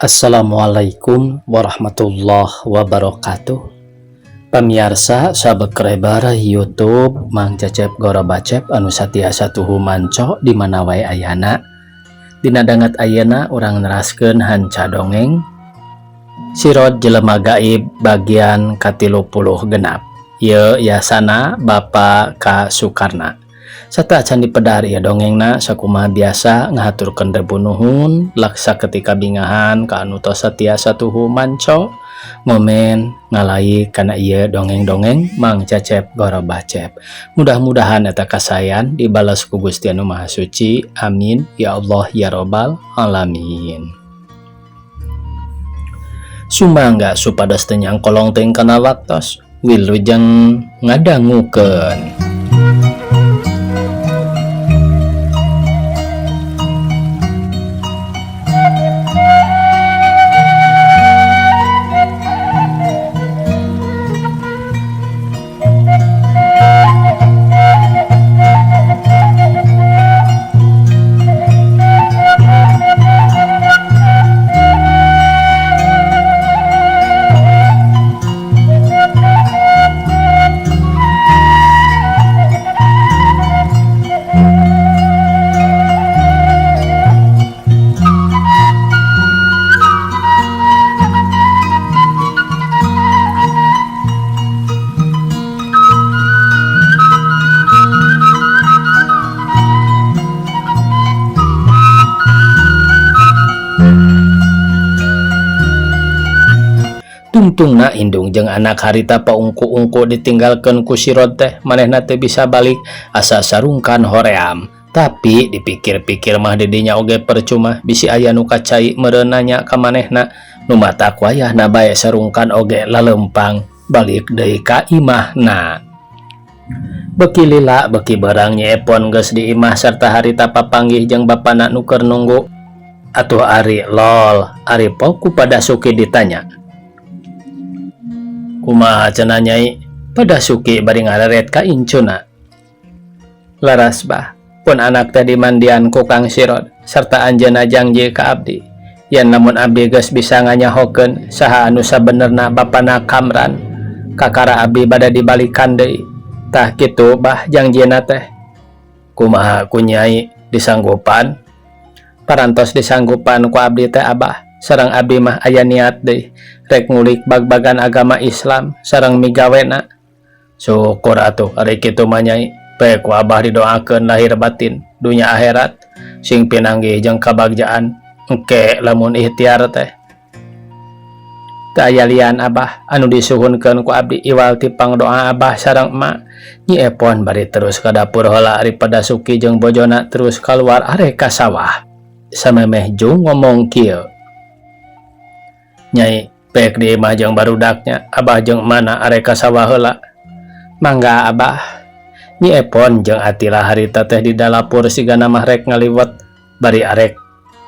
Assalamualaikum warahmatullahi wabarakatuh. Pamirsa sabekrebar YouTube Mang Cecep Goro Bacep anu satiasa tuhu manco di mana wae ayana. Dina dangat ayana urang neraskeun hanca dongeng Sirot Jelema Gaib bagian ka-30 genap. Ieu yasana Bapa Ka Sukarna. Sata acan dipedar ieu dongengna sakumaha biasa ngahaturkeun rebu nuhun laksa ketika bingahan ka anu tos satiasa tuhu manco momen ngalai kana ieu dongeng-dongeng Mang Cecep Goro Bacep. Mudah-mudahan eta kasayan dibales ku Gusti Anu Maha Suci. Amin ya Allah ya Robbal alamin. Sumangga supados teu nyangkolong teuing kana waktos wilujeng ngadangukeun. Tungtungna indung jeung anak harita paungku-ungku ditinggalkeun ku Sirot teh manehna teu bisa balik asa sarungkan hoream. Tapi dipikir-pikir mah didinya oge percuma bisi aya nu kacai meureun nanya ka manehna nu matak wayahna bae sarungkan oge lalempang balik deui ka imahna. Beuki lila beuki barang nyeepon geus di imah sarta harita papanggih jeung bapana nu keur nunggu. Atuh ari lol, ari poku pada suki ditanya. Kumaha cenah Nyai? Pada suki bari ngareret ka incuna. Laras bah, pun anak teh dimandian ku Kang Sirot sarta anjeunna janji ka abdi. Yen lamun abdi geus bisa nganyahokeun saha anu sabenerna bapana Kamran, kakara abdi bada dibalikan deui. Tah kitu bah janjina teh. Kumaha ku Nyai disanggupan? Parantos disanggupan ku abdi teh Abah. Sareng abdi mah aya niat deui rek ngulik bag-bagan agama Islam sareng migawena. Syukur atuh ari kitu mah Nyai. Bae ku Abah didoakeun lahir batin dunya akhirat sing pinanggih jeung kabagjaan. Engke lamun ikhtiar teh. Teu aya lian Abah anu disuhunkeun ku abdi iwal ti pangdoa Abah sareng emak. Nyi epon bari terus ka dapur heula ari Padasuki jeung bojona terus kaluar are ka sawah. Samemeh jung ngomong kieu. Nyai, pek di imah jeung barudaknya, Abah jeung mana are ka sawah heula. Mangga Abah. Nyi epon jeung Atila harita teh di dalapur sigana mah rek ngaliwet bari arek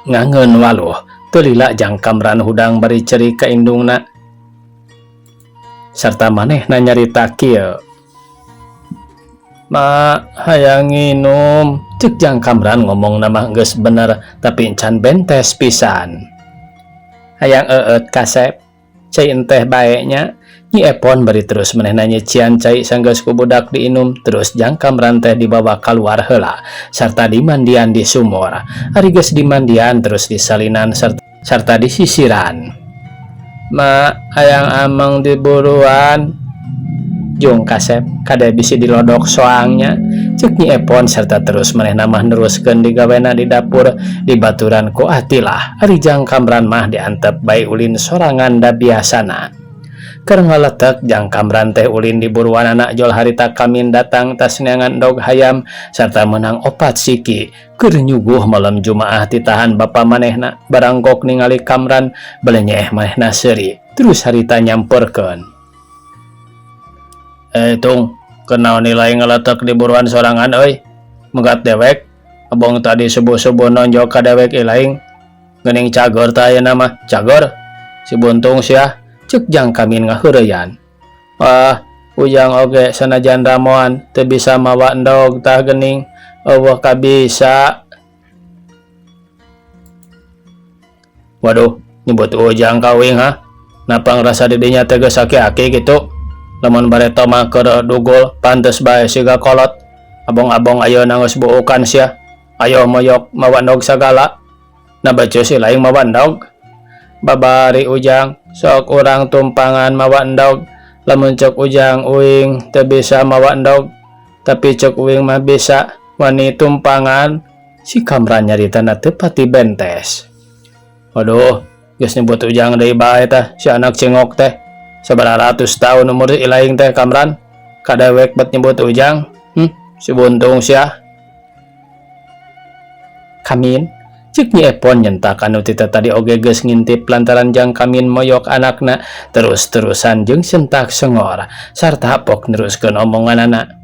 ngangeun waluh. Teu lila jang Kamran hudang bari ceri ka indungna. Sarta manehna nyarita kieu. Ma hayang nginum. Ceuk jang Kamran ngomong nama geus bener tapi encan bentes pisan. Hayang eut kasep cai enteh bae nya. Nyi epon bari terus manehna nyecian cai sanggeus ku budak diinum terus jang Kamran teh dibawa keluar heula sarta dimandian di sumur. Ari geus dimandian terus disalinan sarta disisiran. Ma hayang amang diburuan jung kasep kada bisi dilodok soangnya. Ceuk Nyi epon sarta terus manehna mah neruskeun digawena di dapur dibaturan ku Atilah. Ari jang Kamran mah diantep bae ulin sorangan da biasana. Keur ngaletek jang Kamran teh ulin diburuan anak jol harita kamin datang tas neangan dog hayam sarta menang opat siki. Keur nyuguh malam Jumaah titahan bapa manehna baranggok ningali Kamran belenyeh manehna seuri terus harita nyamperkeun. Tung kenal nilai ngeletek di buruan sorangan euy. Megat dewek abong tadi subuh-subuh nonjok ka dewek ilaing geuning cagor teh ayeuna mah. Cagor si buntung sia. Ceuk jang kamin ngaheureyan. Wah, ujang oge sanajan ramoan teu bisa mawa endog tah geuning eueuh kabisa. Waduh, nyebut ujang kawing ha. Napa ngerasa didinya tegas aki-aki gitu. Lamun bareta mah keur dugul pantes bae siga kolot. Abong-abong ayo nangos buukan sia. Ayo moyok mawandog sagala. Nabaco si laing mawandog. Babari ujang sok urang tumpangan mawandog. Lamun cek ujang uing teu bisa mawandog. Tapi cek uing mah bisa wani tumpangan. Si Kamran nyaritana teu pati bentes. Waduh, geus nyebut ujang deui bae tah si anak cengok teh. Sabaraha ratus tahun umur ilaing teh Kamran. Kadewek bet nyebut ujang. Si buntung sia. Kamin, cik Nyi Epon nyentak anu tita tadi oge geus ngintip lantaran Jang Kamin moyok anakna terus-terusan jeung sentak sengor sarta pok neruskeun omonganana.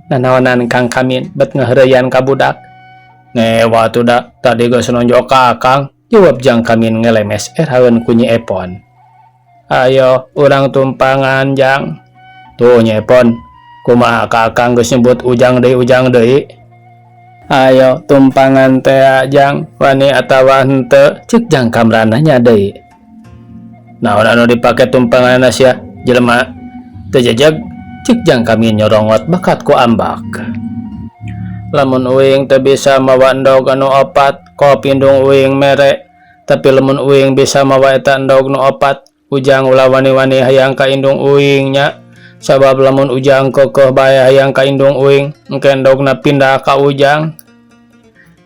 Nanaonan Kang Kamin bet ngahareuyan ka budak. Ngewa tuh tadi geus nonjok ka Akang, jawab Jang Kamin ngelemes eraheun ku Nyi Epon. Ayo urang tumpangan Jang. Tuh Nyi Epon, kumaha ka Akang geus nyebut ujang deui. Ayo tumpangan teh Jang, wani atawa henteu, cek Jang Kamran nanya deui. Naon anu dipake tumpanganna sia jelema? Teu jejeg, cek Jang Kamin nyorongot bakat ku ambak. Lamun uing teu bisa mawa endog anu opat, ko pindung uing mere. Tapi lamun uing bisa mawa eta endog nu opat, ujang ulah wani-wani hayang ka indung uingnya. Sabab lamun ujang kokoh bae hayang ka indung uing, engke endogna pindah ka ujang.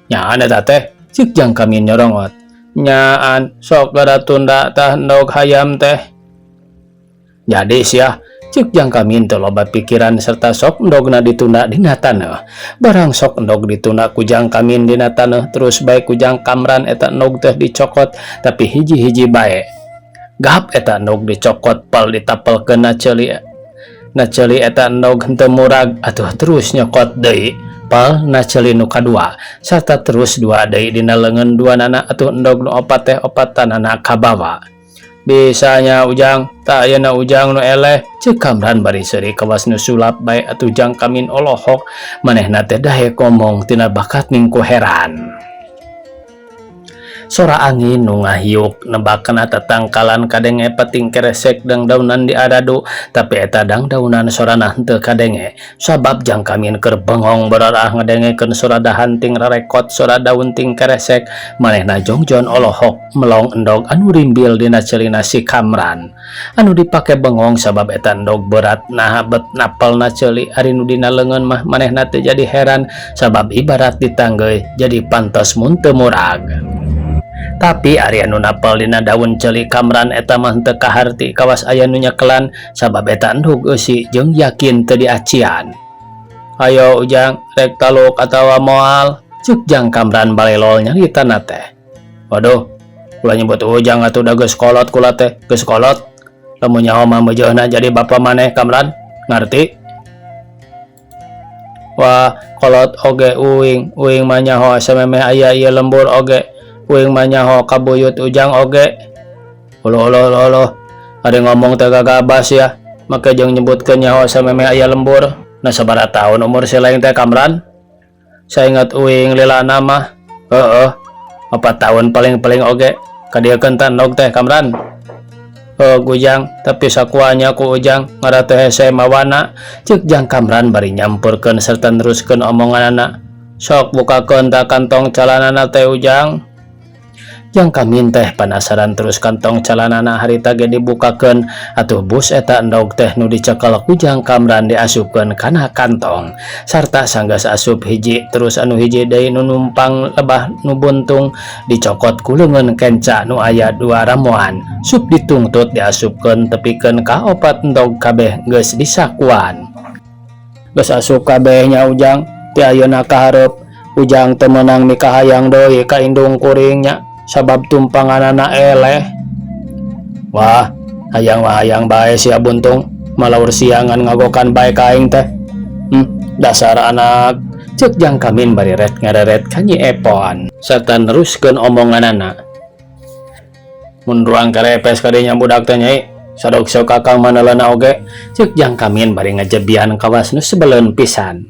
Nyaan eta teh, cik Jang Kamin nyorongot. Nyaan, sok gara tunda tah endog hayam teh. Jadi sia, cik Jang Kamin teu loba pikiran serta sok endogna ditunda dina taneuh. Barang sok endog ditunda ku Jang Kamin dina taneuh terus bae ku Jang Kamran eta endog teh dicokot, tapi hiji-hiji bae. Gahap eta endog dicokot pal ditapelkeun na ceuli eta endog henteu murag atuh terus nyokot deui pal na ceuli nu kadua sarta terus dua deui dina leungeun duanana atuh endog nu opat teh opatanana kabawa. Bisanya ujang tak ayeuna ujang nu eleh, cek Kamran bari seuri kawas nu sulap bae atuh Jang Kamin olohok manehna teh daek ngomong tina bakat ningku heran. Sora angin nu ngahiuk nebakna tatangkalan kadenge peting keresek dangdaunan di adadu, tapi eta dangdaunan sorana henteu kadenge sabab Jang Kamin keur bengong berarah ngadengekeun sora dahan ting rarekot sora daun ting keresek. Manehna jongjon olohok melong endog anu rimbil dina ceulina si Kamran anu dipake bengong sabab eta endog berat nah bet napelna ceuli. Ari nu dina leungeun mah manehna teu jadi heran sabab ibarat ditanggeuy jadi pantos mun teu murag. Tapi ari anu napel dina daun ceuli Kamran eta mah teu kaharti kawas aya nu nyekelan sabab eta endog eusi jeung yakin teu diacian. Ayo ujang rek taluk atawa moal, cek Jang Kamran balelol nyaritana teh. Waduh, ulah nyebut ujang atuh da geus kolot kula teh, geus kolot. Lamun nyaho mah beujeuhna jadi bapa maneh Kamran, ngarti? Wah, kolot oge uing mah nyaho samemeh aya ieu lembur oge. Uing mah nyaho kabuyut ujang oge. Uluh, ada ngomong teh gagabas ya. Maka jeung nyebutkeun nyaho samemeh aya lembur. Na sabaraha taun umur si laing teh Kamran? Saingat uing lilana mah. 4 tahun paling oge. Kadiekeun teh endog teh Kamran. Ujang, tapi sakuanya ku ujang ngara teh hese mawana. Cek Jang Kamran bari nyampurkeun serta neruskeun omonganana. Sok bukakeun tah kantong calanana teh ujang. Jang Kamin teh penasaran terus kantong calanana harita ge dibukakeun atuh bus eta endog teh nu dicekel ku Jang Kamran diasupkeun kana kantong sarta sanggeus asup hiji terus anu hiji deui nu numpang lebah nu buntung dicokot ku leungeun kenca nu aya 2 ramuan sup ditungtut diasupkeun tepikeun ka opat endog kabeh geus disakuan. Geus asup kabeh nya ujang ti ayeuna kahareup ujang teu meunang mikahayang deui ka indung kuringnya sabab tumpanganana eleh. Wah, hayang bae sia buntung malaur siangan ngagokan bae ka aing teh. Dasar anak, cek Jang Kamin bari ret ngareret ka Nyi Epon sarta neruskeun omonganana. Mun ruang karepes ka dinya budak teh Nyai, sadog sok Kakang maneleuna oge, cek Jang Kamin bari ngajebian kawas nu sebeleun pisan.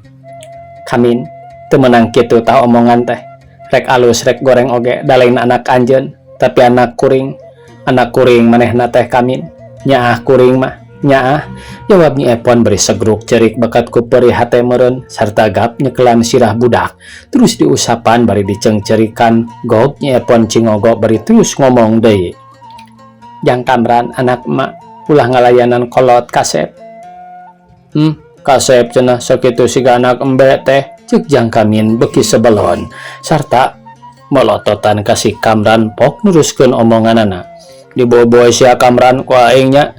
Kamin, teu meunang kitu tah omongan teh. Rek alus rek goreng oge da lain anak anjeun tapi anak kuring. anak kuring manehna teh Kamin? Nyaah kuring mah, nyaah, jawab Nyi Epon beri segruk cerik bakat ku perih hate meureun sarta gap nyekelan sirah budak. Terus diusapan bari dicengcerikan gog Nyi Epon cingogo bari terus ngomong deui. Jang Kamran anak emak ulah ngalayanan kolot Kasep. Kasep cenah sakitu siga anak embe teh, ceuk Jang Kamin beki sebelon sarta melototan kasih Kamran pok nuruskeun omonganana. Diboboy sia Kamran ku aing nya.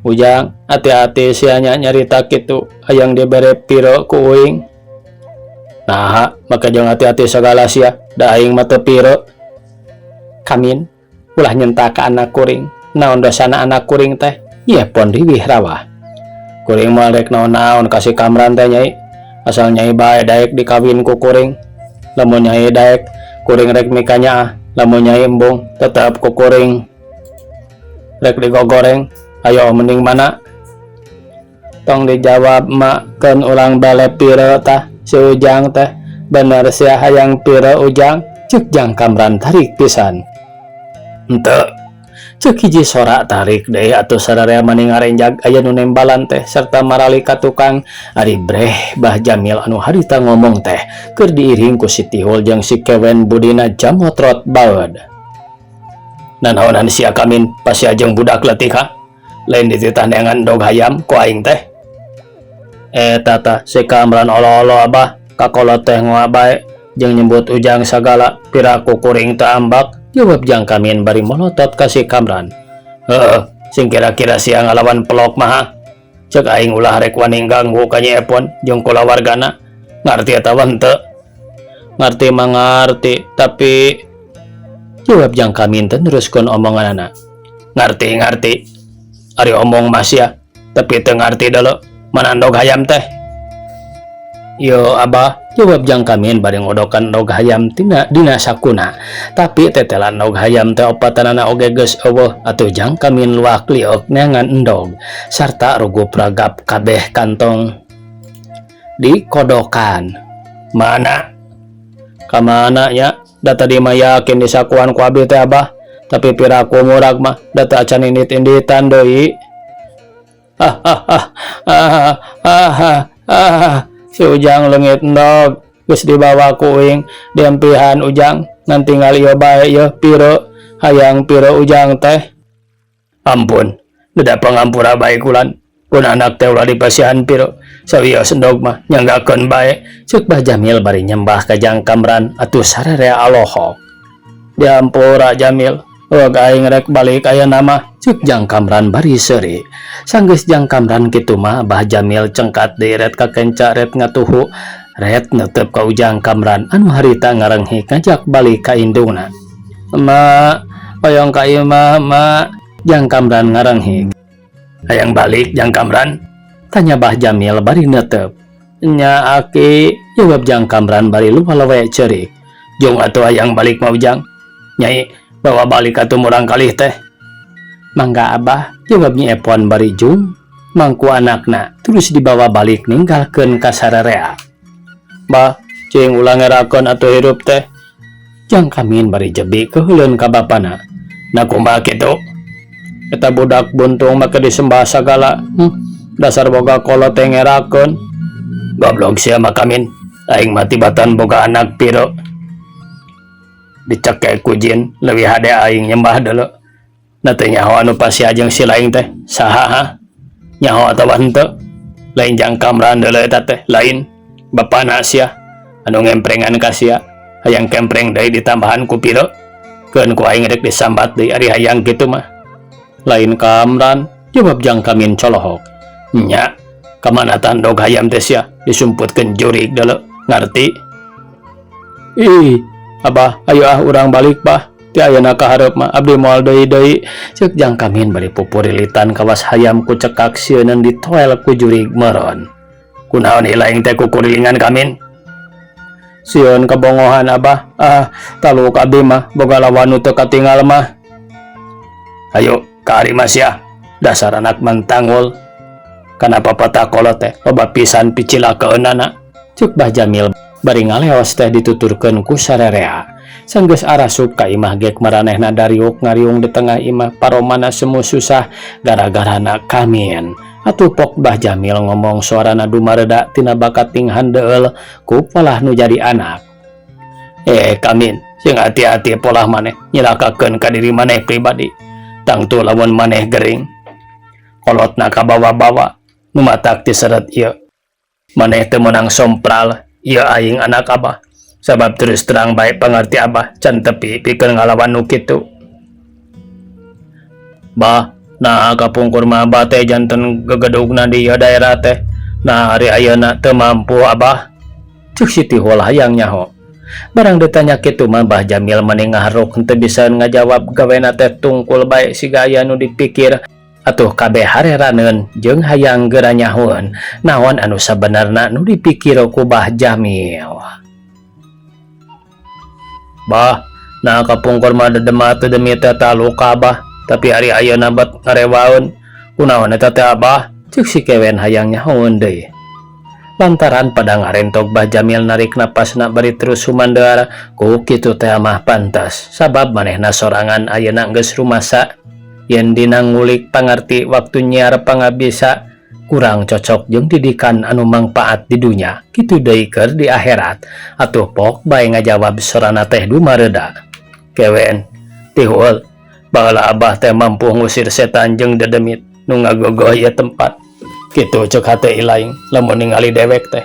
Ujang, hati-hati sia nya nyarita kitu hayang dibere piro ku uing. Nah, maka jangan hati-hati segala sia, da aing mah teu piro. Kamin, ulah nyentak ka anak kuring. Naon dosana anak kuring teh? Ieu pon riwih rawah. Kuring mah rek naon-naon kasih Kamran teh nyai. Asal nyai bae daek dikawin ku kuring. Lamun nyai daek, kuring rek mikanya, lamun nyai embung tetep ku kuring. Rek digogoreng, ayo mending mana? Tong dijawab mak keun ulang bale piro tah si Ujang teh. Bener sia hayang piro Ujang? Ceuk Jang Kamran tarik pisan. Henteu. Ceuk hiji sora tarik deui atuh sararea maning ngarenjag aya nu nembalan teh sarta marali ka tukang. Ari breh Bah Jamil anu harita ngomong teh keur diiring ku si Tihul jeung si Kewen budina jamotrot baeud. Nanaonan sia Kamin pasia jeung budak leutik ha? Lain dititandingan dog hayam ku aing teh. Tata si Kamran olo-olo abah kakolot teh ngoa bae jeung nyebut Ujang sagala piraku kuring teu ambak. Jawab Jang Kamin bari melotot ka si Kamran. Sing kira-kira sia ngalawan pelok mah. Ceuk aing ulah rek wani ganggu ka Nyi Epon jeung kulawargana. Ngarti eta henteu? Ngarti mah ngarti, tapi jawab Jang Kamin teh neruskeun omonganana. Ngarti. Ari omong mah sia, tapi teu ngarti deuleu. Mana dog hayam teh? Yo abah, jawab Jang Kamin bari ngodokan dog hayam dina sakuna. Tapi tetelan dog hayam teh opatanana oge geus eueuh atuh Jang Kamin luak liok neangan endog sarta rugup ragap kabeh kantong dikodokan. Mana? Kamana nya? Da tadi mah yakin disakuan ku abdi teh abah, tapi piraku murag mah da teu acan indit-inditan deui. Si Ujang leungit endog geus dibawa ku uing diempihan Ujang ngan tinggal ieu bae ieu piro hayang piro Ujang teh. Ampun, da pangampura bae kulan kun anak teh ulah dipasihan piro sawios endog mah nyanggakeun bae. Ceuk Bah Jamil bari nyembah ka Jang Kamran atuh sararea alohok. Diampura Jamil, wog aing rek balik ayeuna mah. Ceuk Jang Kamran bari seuri. Sanggeus Jang Kamran kitu mah Bah Jamil cengkat deui ret ka kenca ret ngatuhu ret neuteup ka Ujang Kamran anu harita ngarenghik ngajak balik ka indungna. Ma, hoyong ka ieu mah, ma. Jang Kamran ngarenghik. Hayang balik Jang Kamran? Tanya Bah Jamil bari neuteup. Nya aki, jawab Jang Kamran bari lupa-lewe ceurik. Jong atuh hayang balik mah Ujang. Nyai, bawa balik atuh murang kalih teh. Mangga abah, jawab Nyi Epon bari jung mangku anakna terus dibawa balik ninggalkeun ka sararea. Bah, cing ulang ngerakeun atuh hirup teh. Jang Kamin bari jebi keheuleun ka bapana. Na kumaha kitu? Eta budak buntung make disembah sagala. Dasar boga kolot teh ngerakeun. Goblok sia mah Kamin. Aing mah tibatan boga anak piro. Dicekek ku jin leuwih hade aing nyembah deuleu. Na teu nyaho anu pasia jeung si laing teh saha ha? Nyaho atawa henteu? Lain Jang Kamran deuleu eta teh, lain bapana sia anu ngemprengan ka sia hayang kempreng deui ditambahan ku piro? Keun ku aing rek disambat deui ari hayang kitu mah. Lain Kamran, jawab Jang Kamin colohok. Nya, kamanatan dog hayam teh sia disumputkeun jurig deuleu, ngarti? Ih, abah ayo urang balik bah. Ti ayeuna ka hareup mah abdi moal deui-deui. Ceuk Jang Kamin bari pupurilitan kawas hayam ku cekak sieun ditoel ku jurig meuron. Kunaon ilaing teh ku kurilingan Kamin? Sieun kabongohan abah. Taluk abdi mah boga lawan nu teu katingal mah. Ayo ka ari mah sia. Dasar anak mentangul. Kana papata kolot teh loba pisan picilakeunana. Ceuk Bah Jamil bari ngaleos teh dituturkeun ku sararea. Sanggeus arasup ka imah gek maranehna dariuk ngariung di tengah imah paromana semu susah gara-gara na kamin. Atuh pok Bah Jamil ngomong suarana dumareda tina bakat ting handeul ku polah nu jadi anak. Kamin, sing hati-hati polah maneh nyilakakeun ka diri maneh pribadi. Tangtu lamun maneh gering kolotna ka bawa-bawa nu matak diseret ieu. Maneh teu meunang sompral ieu aing anak Abah. Sabab terus terang baik pangarti Abah can tepi pikeun ngalawan nu kitu. Bah, nah kapungkur mah Abah teh janten gegedugna di ieu daerah teh. Nah ari ayeuna teu mampu Abah. Cuk Siti Hul hayang nyaho. Barang ditanya kitu mah Bah Jamil meni ngaharuk henteu bisa ngajawab gawena teh tungkul bae siga aya nu dipikir. Atuh kabeh hareraneun jeung hayang geura nyahoeun naon anu sabenerna nu dipikir ku Bah Jamil. Bah, nah kapungkur mah dedema teu demi teh talu ka Abah, tapi ari ayeuna bet ngarewaeun. Kunaon eta teh Abah? Ceuk si kewen hayang nyahoeun deui. Lantaran pada ngarentok Bah Jamil narik napasna bari terus sumandar, ku kitu teh mah pantas. Sabab manehna sorangan ayeuna geus rumasa. Yen dina ngulik pangarti waktu nyiar pangabisa kurang cocok jeung didikan anu mangpaat di dunya kitu deui keur di akhirat. Atuh pok bae ngajawab sorana teh dumareda. Kewen tihul baheula Abah teh mampu ngusir setan jeung dedemit nu ngagogoh ieu tempat. Kitu ceuk hate ilaing lamun ningali dewek teh.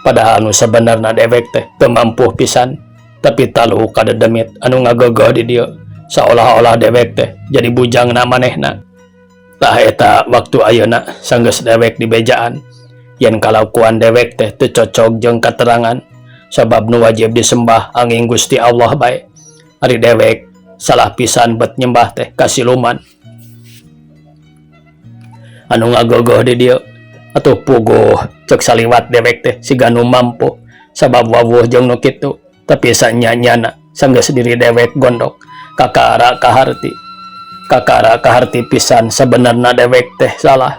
Padahal nu sabenerna dewek teh teu mampu pisan, tapi talu ka dedemit anu ngagogoh di dieu. Seolah-olah dewek teh jadi bujangna manehna. Tah eta waktu ayeuna sanggeus dewek di bejaan. Yen kalakuan dewek teh teu cocok jeung katerangan, sabab nu wajib disembah angin Gusti Allah bae. Ari dewek salah pisan bet nyembah teh ka siluman anu ngagogoh di dieu. Atuh puguh ceuk saliwat dewek teh siga nu mampu, sabab wawuh jeung nu kitu. Tapi sanyanyana sanggeus diri dewek gondok kakara kaharti pisan sabenerna dewek teh salah.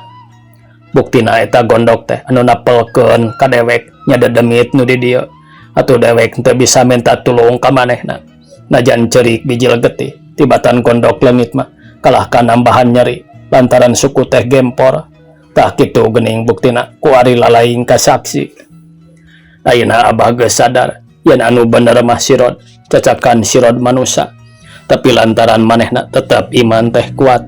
Buktina eta gondok teh anu napelkeun ka dewek nya dedemit nu di dieu. Atuh dewek teu bisa minta tulung ka manehna. Najan ceurik bijil getih tibatan gondok leungit mah kalah ka nambahan nyeri lantaran suku teh gempor. Tah kitu geuning buktina ku ari lalaing ka saksi. Ayeuna Abah geus sadar yen anu bener mah sirod cacakan sirod manusia. Tapi lantaran manehna tetap iman teh kuat,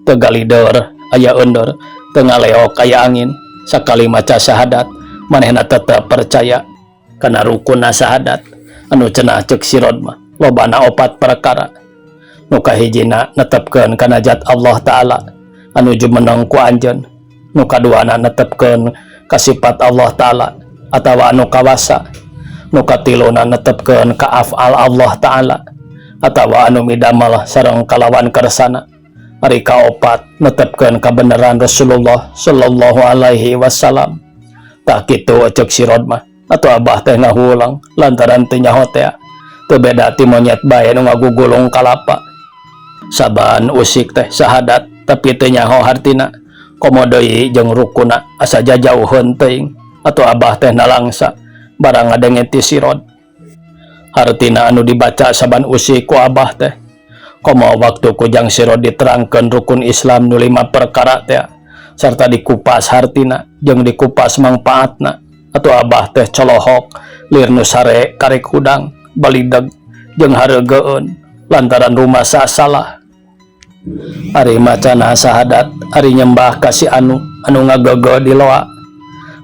teu galideur aya undur, teu ngaleok aya angin. Sakali maca syahadat manehna tetap percaya kana rukunna syahadat anu cenah ceuk sirod mah lobana 4 perkara. Nu kahijina netepkeun kana zat Allah Ta'ala anu jumeneng ku anjeun. Nu kaduana netepkeun ka sifat Allah Ta'ala atawa anu kawasa. Nu katiluna netepkeun ka af'al Allah Ta'ala atawa anu midamel sareng kalawan kersana. Ari kaopat netepkeun kabeneran Rasulullah sallallahu alaihi wasallam. Tah kitu ceuk sirod mah atuh Abah teh ngahulang lantaran teu nyaho teh teu beda ti monyet bae nu ngagugulung kalapa. Saban usik teh syahadat tapi teu nyaho hartina. Komo deui jeung rukuna asa jajauheun teuing. Atuh Abah teh nalangsa barang ngadenge ti sirod. Hartina anu dibaca saban usik ku Abah teh. Komo waktu kujang sirod diterangkeun rukun Islam nu 5 perkara teh sarta dikupas hartina jeung dikupas mangpaatna. Atuh Abah teh colohok lir nu sare karek hudang balideg jeung hareugeun lantaran rumasa salah. Ari macana syahadat, ari nyembah ka si anu ngagogo di loa.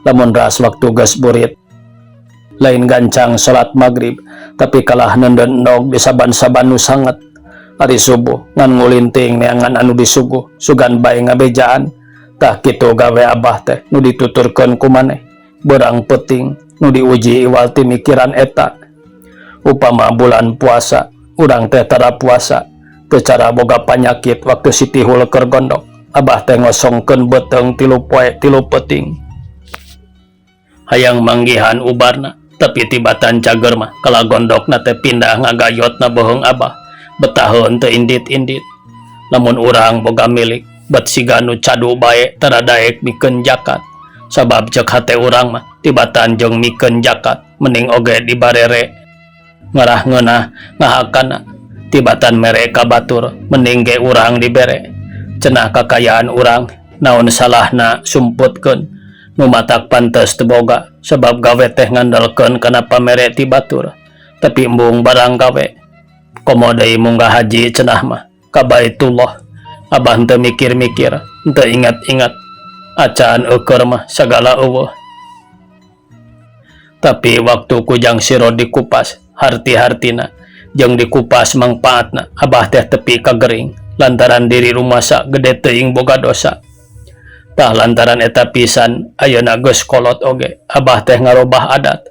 Lamun ras waktu geus burit lain gancang salat maghrib, tapi kalah nendendog di saban-saban nu sanget. Ari subuh ngan ngulinting neangan anu disuguh sugan bae ngabejaan. Tah kitu gawe Abah teh nu dituturkeun ku maneh beurang peuting nu diuji iwal ti mikiran eta. Upama bulan puasa urang teh tara puasa teu cara boga panyakit waktu Siti Hul keur gondok. Abah teh ngosongkeun beteung 3 poe 3 peuting. Hayang manggihan ubarna, tapi tibatan cager mah kala gondokna teh pindah ngagayotna bohong Abah. Betaheun teu indit-indit. Lamun urang boga milik, bet siga nu cadu bae tara daek mikeun jakat. Sabab ceuk hate urang mah tibatan jeung mikeun jakat mending oge dibarere ngarah ngeunah ngahakana tibatan mere ka batur mending ge urang dibere cenah kakayaan urang naon salahna sumputkeun nu matak pantes teu boga sabab gawe teh ngandalkeun kana pamere ti batur tapi embung barang gawe komo deui munggah haji cenah mah ka Baitullah abah teu mikir-mikir teu ingat-ingat acaan eukeur mah sagala eueuh tapi waktu kujang sirod dikupas harti-hartina jeung dikupas mangpaatna abah teh tepi ka gering lantaran diri rumasa gede teuing boga dosa tah lantaran eta pisan ayeuna geus kolot oge abah teh ngarobah adat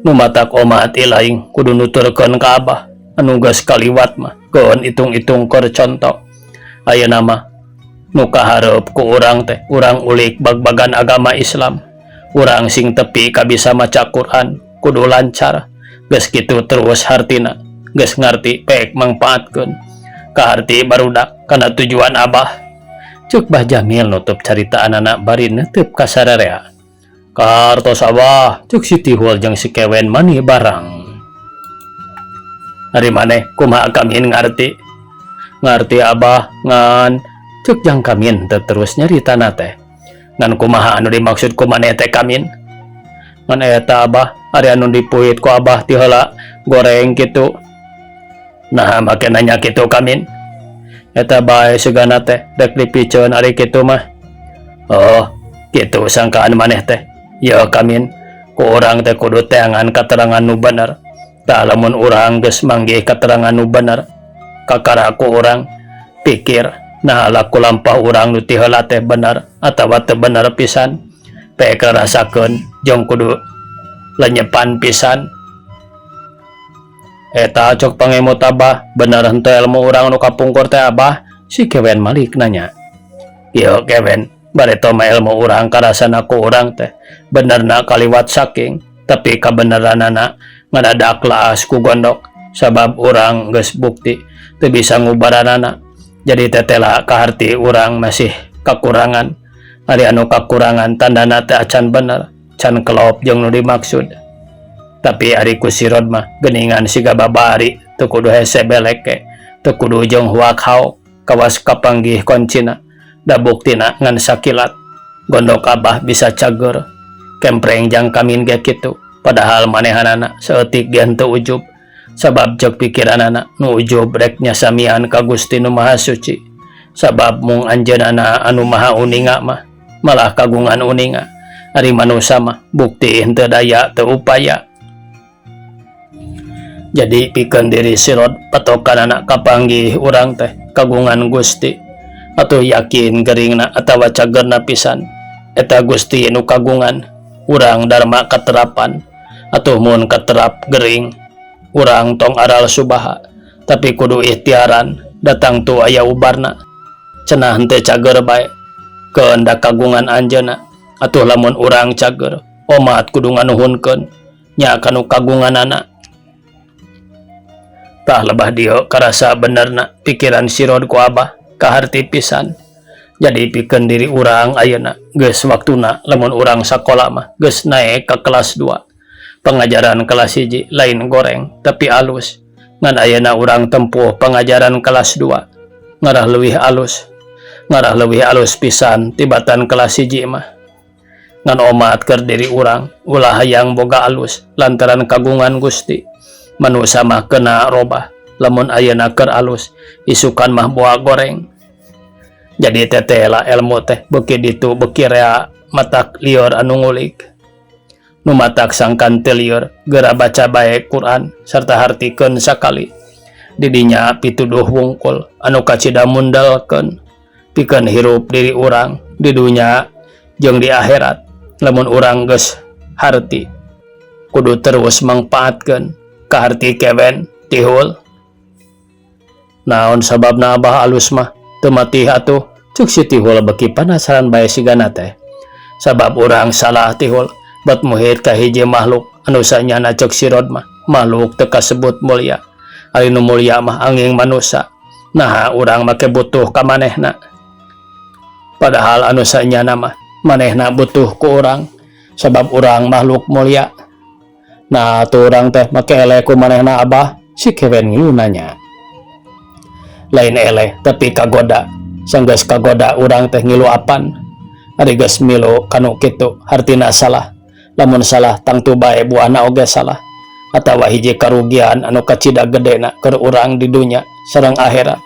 nu matak omat ilaing kudu nuturkeun ka abah anu geus kaliwat mah keun itung-itung keur contoh ayeuna mah nu kahareup ku urang teh urang ulik bag-bagan agama Islam urang sing tepi ka bisa maca Quran kudu lancar geus kitu terus hartina geus ngarti pek mangpaatkeun ka harti barudak kana tujuan abah cuk Bah Jamil nutup carita anak bari neuteub ka sararea kartos abah cuk si Tihul jeung si Kewen mani barang ari maneh kumaha kamin ngarti abah ngan cuk jang kamin teu terus nyaritana teh ngan kumaha anu dimaksud ku maneh teh kamin ngan eta abah ari anu dipuit ku abah ti heula goreng kitu nah make nanya kitu kamin eta bae segana teh rek dipiceun ari kitu mah oh kitu sangkaan maneh teh ya kamin ku urang teh kudu teangan katerangan nu bener tah lamun urang geus manggih katerangan nu bener kakara ku urang pikir nah laku lampah urang nu ti heula teh bener atawa teu bener pisan pek rasakeun jeung kudu lenyepan pisan eta cok pangemot abah bener henteu ilmu urang nu kapungkur teh abah si Kewen Malik nanya ieu Kewen bareto mah ilmu urang karasana ku urang teh benerna kaliwat saking tapi kabeneranana ngadadak laas ku gondok sabab urang geus bukti teu bisa ngubaranana jadi tetela kaharti urang masih kakurangan ari anu kakurangan tandana teh acan bener can kelop jeung nu dimaksud tapi ari ku sirod mah geuningan siga babari teu kudu hese beleke teu kudu jeung huak hau kawas kapanggih koncina da buktina ngan sakilat gondok abah bisa cager kempreng jang kamin ge kitu padahal manehanana saeutik dian teu ujub sabab jok pikiranana nu ujub rek nyasamian ka Gusti nu Maha Suci sabab mung anjeunana anu maha uninga mah malah kagungan uninga ari manusia mah bukti henteu daya teu upaya jadi pikeun diri sirod patokanana kapanggih urang teh kagungan Gusti atuh yakin geringna atawa cagerna pisan eta Gusti nu kagungan urang darma katerapan atuh mun katerap gering urang tong aral subaha tapi kudu ikhtiaran datang tu aya ubarna cenah henteu cager bae keundak kagungan anjeunna atuh lamun urang cager omat kudu nganuhunkeun nya kanu kagunganana tah lebah dieu karasa benerna pikiran sirod ku abah kaharti pisan jadi pikeun diri urang ayeuna geus waktuna lamun urang sakola mah geus naek ka kelas 2 pengajaran kelas 1 lain goreng tapi alus ngan ayeuna urang tempuh pengajaran kelas 2 ngarah leuwih alus pisan tibatan kelas 1 mah ngan omat keur diri urang ulah hayang boga alus lantaran kagungan Gusti manusia mah kena robah lamun ayeuna keur alus isukan mah boa goreng jadi tetela ilmu teh beuki ditu beuki rea matak lieur anu ngulik nu matak sangkan teu lieur geura baca bae Quran sarta hartikeun sakali didinya pituduh wungkul anu kacida mundalkeun pikeun hirup diri urang di dunya jeung di akhirat lamun urang geus harti kudu terus mangpaatkeun ka harti Kewen Tihul naon sababna abah alus mah teu matih atuh cuk si Tihul beuki panasaran bae sigana teh sabab urang salah Tihul bat muhid ka hiji makhluk anu sanyana cek sirod mah makhluk teu kasebut mulia ari nu mulia mah anging manusia nah urang make butuh ka manehna padahal anu sanyana mah manehna butuh ku urang sabab urang makhluk mulia. Nah tu urang teh make eleh ku manehna Abah, si Kewen ngilu nanya. Lain eleh tapi kagoda, sanggeus kagoda urang teh ngilu apan. Ari geus milu kanu kitu hartina salah, lamun salah tangtu bae buahna oge salah, atawa hiji karugian anu kacida gedena keur urang di dunya sareng akhirat.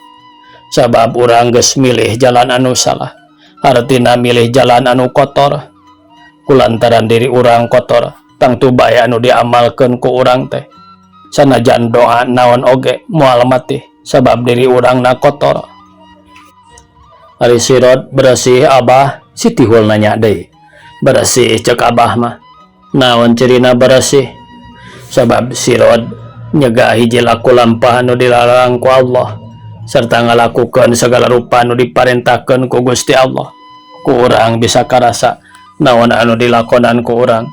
Sabab urang geus milih jalan anu salah, hartina milih jalan anu kotor. Kulantaran diri urang kotor, tangtu bae anu diamalkeun ku urang teh sanajan doa naon oge moal mati sabab diri urangna kotor. Ari sirod bersih Abah, si Tihul nanya deui. Bersih cek Abah mah. Naon cirina bersih? Sabab sirod nyegah hiji laku lampah anu dilarang ku Allah serta ngalakukeun segala rupa anu diparentahkeun ku Gusti Allah. Ku urang bisa karasa naon anu dilakonan ku urang.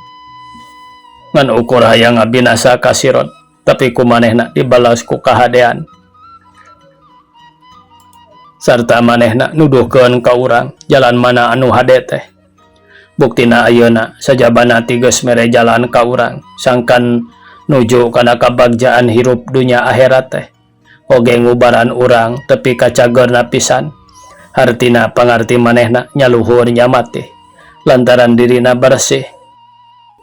Ngan ukur hayang ngabinasa ka sirod, tapi ku manehna dibalas ku kahadean. Sarta manehna nuduhkeun ka urang jalan mana anu hade teh. Buktina ayeuna sajabana ti geus mere jalan ka urang sangkan nuju kana kabagjaan hirup dunya akhirat teh. Oge ngubaran urang tepi kacagerna pisan. Hartina pangarti manehna nyaluhur nyamati lantaran dirina bersih.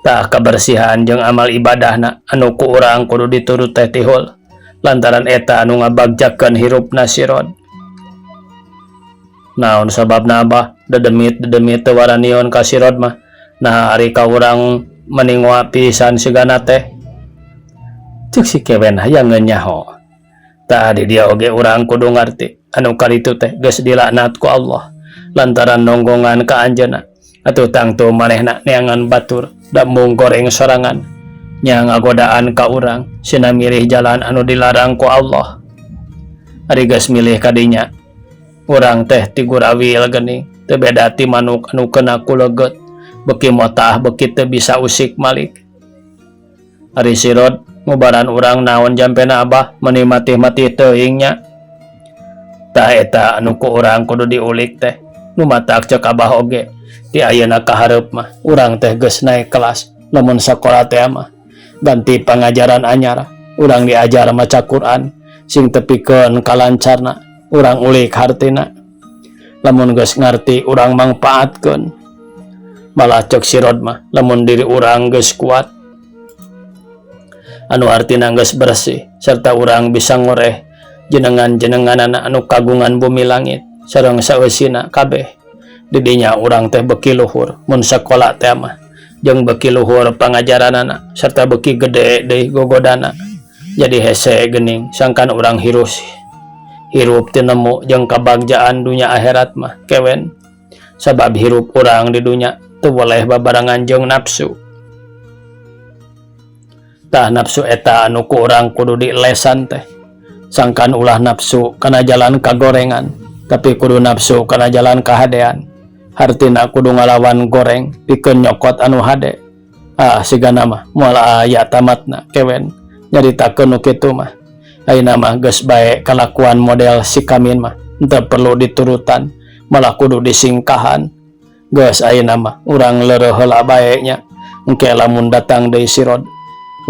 Tah kabersihan jeung amal ibadahna anu ku urang kudu diturut teh Tihul lantaran eta anu ngabagjakeun hirupna sirod. Naon sababna Abah dedemit teu waranion ka sirod mah. Nah ari ka urang meningwa pisan sigana teh. Cek si Kewen hayang nyaho. Tah di dia oge urang kudu ngarti anu karitu teh geus dilaknat ku Allah lantaran nonggongan ka anjeunna. Atuh tangtu manehna neangan batur da mung goreng sorangan nya ngagodaan ka urang sina milih jalan anu dilarang ku Allah. Ari geus milih kadinya urang teh ti gurawil geuning teu beda ti manuk anu kena ku leget beuki motah beuki teu bisa usik malik. Ari sirod ngubaran urang naon jampena Abah meuni mati-mati teuing nya. Tah eta anu ku urang kudu diulik teh. Nu matak cek Abah oge ti ayeuna ka hareup mah urang teh geus naek kelas, lamun sakola teh mah ganti pangajaran anyar. Urang diajar maca Quran sing tepikeun kalancarna urang ulik hartina. Lamun geus ngarti urang mangpaatkeun. Malah cek sirod mah lamun diri urang geus kuat anu artina geus bersih serta urang bisa ngoreh jenengan-jenenganana anu kagungan bumi langit sareng saeusina kabeh. Didinya urang teh beuki luhur mun sakola teh mah jeung beuki luhur pangajaranana serta beuki gede deui gogodana. Jadi hese geuning sangkan urang hirup teu nemu jeung kabagjaan dunya akhirat mah Kewen. Sabab hirup urang di dunya teu boleh babarengan jeung nafsu. Tah nafsu eta anu ku urang kudu dilesan teh. Sangkan ulah nafsu kana jalan kagorengan, tapi kudu nafsu kana jalan kahadean. Hartina kudu ngalawan goreng pikeun nyokot anu hade. Sigana mah moal aya tamatna Kewen nyaritakeun nu kitu mah. Ayeuna mah geus bae kalakuan model si Kamin mah teu perlu diturutan, malah kudu disingkahan. Geus ayeuna mah urang leureuh heula bae nya. Engke lamun datang deui sirod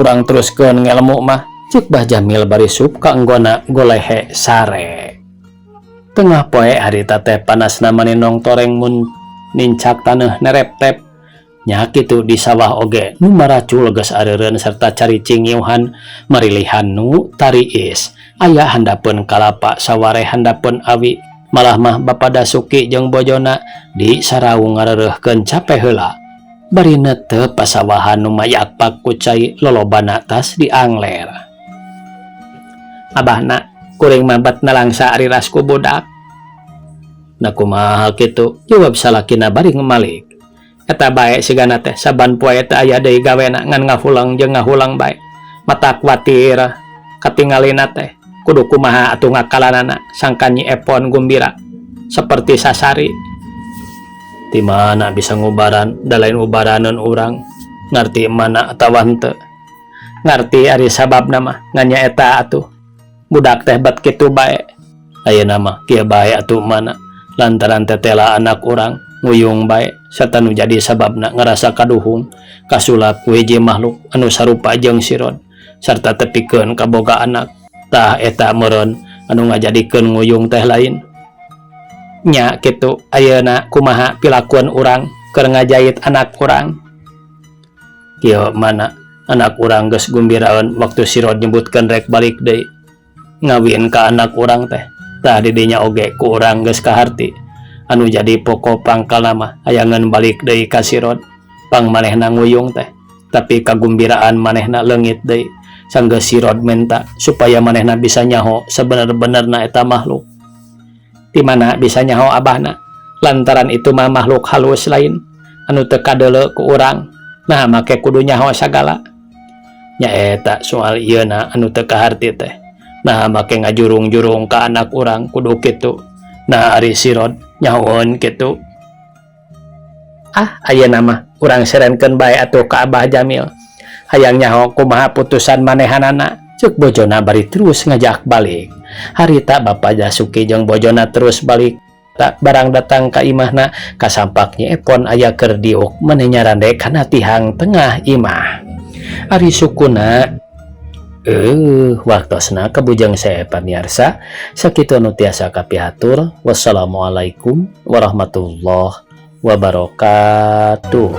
urang teruskeun ngelmu mah cik Bah Jamil bari sup ka anggona golehe sare. Tengah poe harita teh panasna maninong toreng mun nincak taneuh nerep-tep. Nya kitu di sawah oge nu maracul geus areureun sarta caricing ngiuhan marilihan nu tariis. Aya handapeun kalapa saware handapeun awi. Malah mah Bapa Dasuki jeung bojona di saraung ngareureuhkeun cape heula. Bari netep pasawahan nu mayakpak ku cai lolobana tas diangler. Abahna kuring mabat nalangsa ari ras ku budak. Na kumaha kitu jawab salakina bari ngemalik. Eta bae sigana teh saban poe teh aya deui gawena ngan ngahulang jeung ngahulang bae. Mata kuatir katingalina teh kudu kumaha atuh ngakalanana sangkan Nyi Epon gumbira saperti sasari. Di mana bisa ngubaran da lain ubaraneun urang ngarti mana atawa henteu. Ngarti ari sababna mah ngan nya eta atuh budak teh bet kitu bae. Ayeuna mah kieu bae atuh mana lantaran tetela anak urang nguyung bae serta nu jadi sababna ngerasa kaduhung kasulap ku hiji makhluk anu sarupa jeung Sirod sarta tepikeun kaboga anak tah eta meureun anu ngajadikeun nguyung teh lain nya kitu ayeuna kumaha pilakuan urang keur ngajait anak urang kieu mana anak urang geus gumbiraeun waktu Sirod nyebutkeun rek balik deui ngawin ka anak urang teh tah didinya oge ku urang geus kaharti anu jadi pokok pangkal nama ayangan balik deui ka Sirod pang manehna nguyung teh tapi kagumbiraan manehna leungit deui sanggeus Sirod menta supaya manehna bisa nyaho sebener-benerna eta makhluk di mana bisa nyaho abahna lantaran itu mah makhluk halus lain anu teu kadeuleu ku urang nah make kudu nyaho sagala nya eta soal ieuna anu teu kaharti teh nah make ngajurung-jurung ka anak urang kudu kitu nah ari Sirod nyahoon kitu ayeuna mah urang serenkeun bae atuh ka Abah Jamil hayang nyaho kumaha putusan manehanana ceuk bojona bari terus ngajak balik harita Bapak Jasuki jeung bojona terus balik tak barang datang ka imahna kasampaknya epon aya keur diuk maneh nyarande kana tihang tengah imah ari sukuna waktosna kabujang saya pamirsa sakitu nu tiasa kapihatur wassalamualaikum warahmatullahi wabarakatuh.